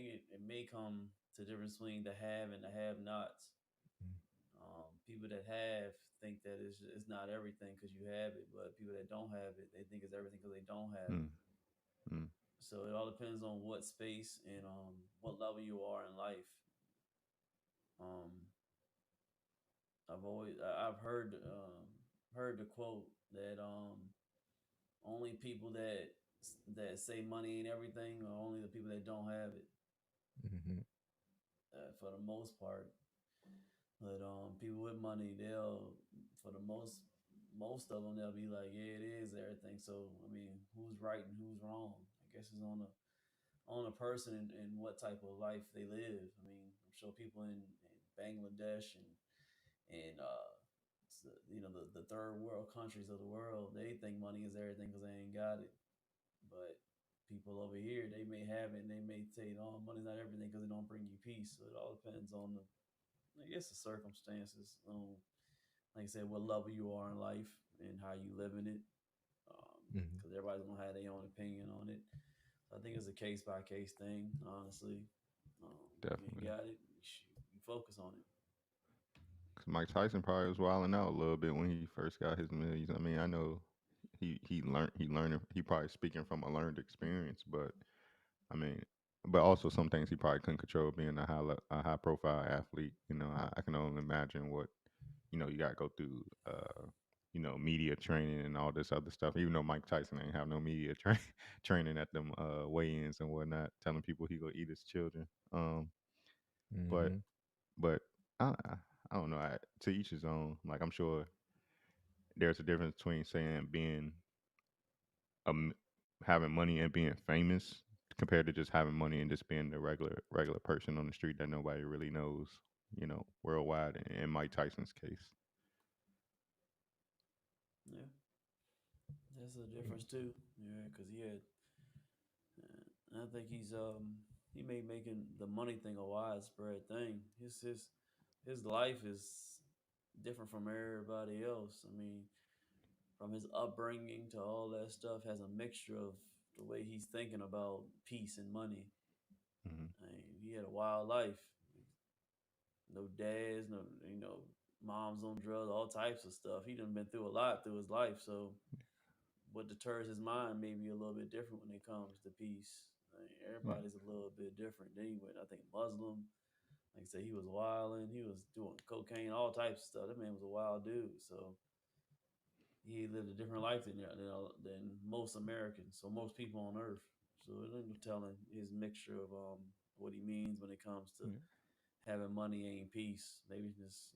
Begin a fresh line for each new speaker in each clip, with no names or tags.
think it may come to difference between the have and the have nots. People that have think that it's not everything because you have it, but people that don't have it, they think it's everything because they don't have it.
Mm, mm,
So it all depends on what space and what level you are in life. Um, I've heard the quote that only people that say money ain't everything are only the people that don't have it,
hmm
for the most part. But people with money, they'll for the most of them they'll be like, yeah, it is everything. So I mean, who's right and who's wrong? I guess it's on a person and what type of life they live. I mean, I'm sure people in Bangladesh and the third world countries of the world, they think money is everything because they ain't got it. But people over here, they may have it and they may say, "Oh, money's not everything because it don't bring you peace." So it all depends on I guess, the circumstances. Like I said, what level you are in life and how you live in it.
hmm
Because everybody's gonna have their own opinion on it. So I think it's a case by case thing, honestly. You ain't
definitely.
got it, you focus on it.
'Cause Mike Tyson probably was wilding out a little bit when he first got his millions. I mean, I know he probably speaking from a learned experience, but I mean, but also some things he probably couldn't control being a high profile athlete. I can only imagine what you got to go through. Media training and all this other stuff. Even though Mike Tyson ain't have no media training at them weigh-ins and whatnot, telling people he gonna eat his children. But
hmm
but I don't know. To each his own. Like I'm sure there's a difference between saying being um having money and being famous compared to just having money and just being the regular person on the street that nobody really knows. Worldwide. In Mike Tyson's case.
Yeah, that's a difference too. Yeah, because I think he may making the money thing a widespread thing. His life is different from everybody else. I mean, from his upbringing to all that stuff has a mixture of the way he's thinking about peace and money.
Hmm.
I mean, he had a wild life. No dads, no moms on drugs, all types of stuff. He done been through a lot through his life. So what deters his mind may be a little bit different when it comes to peace. I mean,
Yeah.
everybody's a little bit different. Then he went, I think, Muslim. Like I said, he was wilding. He was doing cocaine, all types of stuff. That man was a wild dude. So he lived a different life than most Americans. So most people on Earth. So it ain't no telling his mixture of what he means when it comes to
Yeah.
having money ain't peace. Maybe just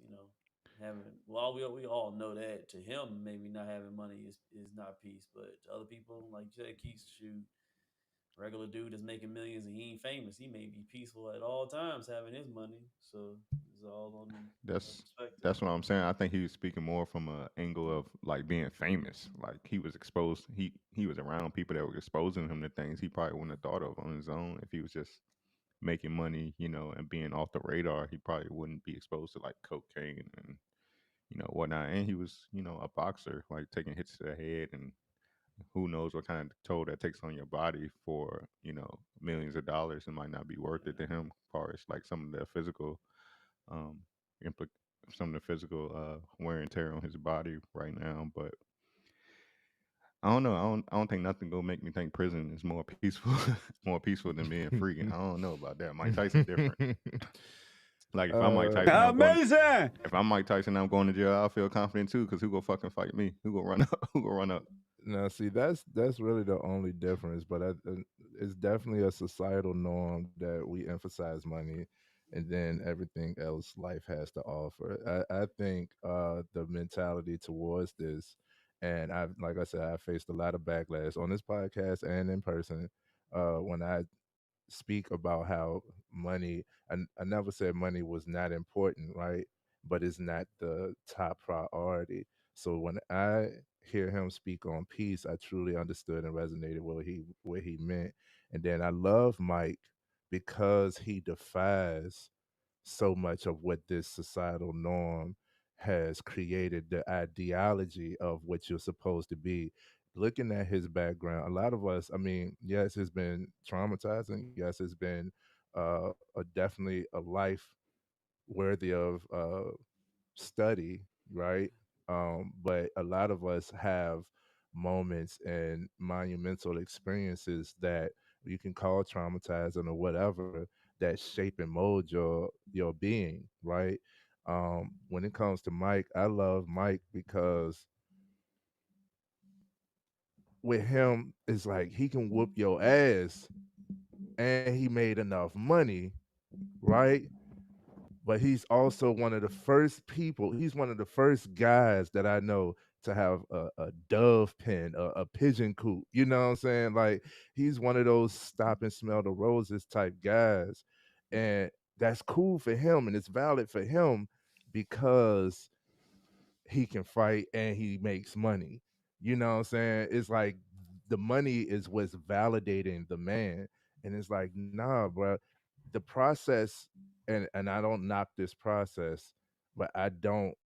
having well we all know that to him maybe not having money is not peace, but to other people like you said, Keith, shoot, regular dude that's making millions and he ain't famous, he may be peaceful at all times having his money. So it's all on the
That's
perspective.
that's what I'm saying. I think he was speaking more from an angle of like being famous. Like he was exposed. He was around people that were exposing him to things he probably wouldn't have thought of on his own if he was just making money, and being off the radar. He probably wouldn't be exposed to like cocaine and whatnot. And he was a boxer, like taking hits to the head and who knows what kind of toll that takes on your body for millions of dollars. It might not be worth it to him, as far as like some of the physical um, impl- some of the physical wear and tear on his body right now. But I don't know. I don't think nothing gonna make me think prison is more peaceful, more peaceful than being free. I don't know about that. Mike Tyson different. Like if I'm Mike
uh,
Tyson, I'm going.
Amazing.
If I'm Mike Tyson, I'm going to jail. I'll feel confident too, because who gonna fucking fight me? Who gonna run up? Who gonna run up?
Now, see, that's really the only difference, but it's definitely a societal norm that we emphasize money, and then everything else life has to offer. I think the mentality towards this, and like I said, I faced a lot of backlash on this podcast and in person when I speak about how money. I never said money was not important, right? But it's not the top priority. So when I hear him speak on peace, I truly understood and resonated what he meant. And then I love Mike because he defies so much of what this societal norm has created, the ideology of what you're supposed to be. Looking at his background, a lot of us, I mean, yes, it's been traumatizing. Yes, it's been definitely a life worthy of study, right? But a lot of us have moments and monumental experiences that you can call traumatizing or whatever that shape and mold your being, right? When it comes to Mike, I love Mike because with him, it's like he can whoop your ass and he made enough money, right? But he's also one of the first people. He's one of the first guys that I know to have a dove pen, a pigeon coop. You know what I'm saying? Like he's one of those stop and smell the roses type guys, and that's cool for him, and it's valid for him because he can fight and he makes money. You know what I'm saying? It's like the money is what's validating the man. And it's like, nah, bro, the process, and I don't knock this process, but I don't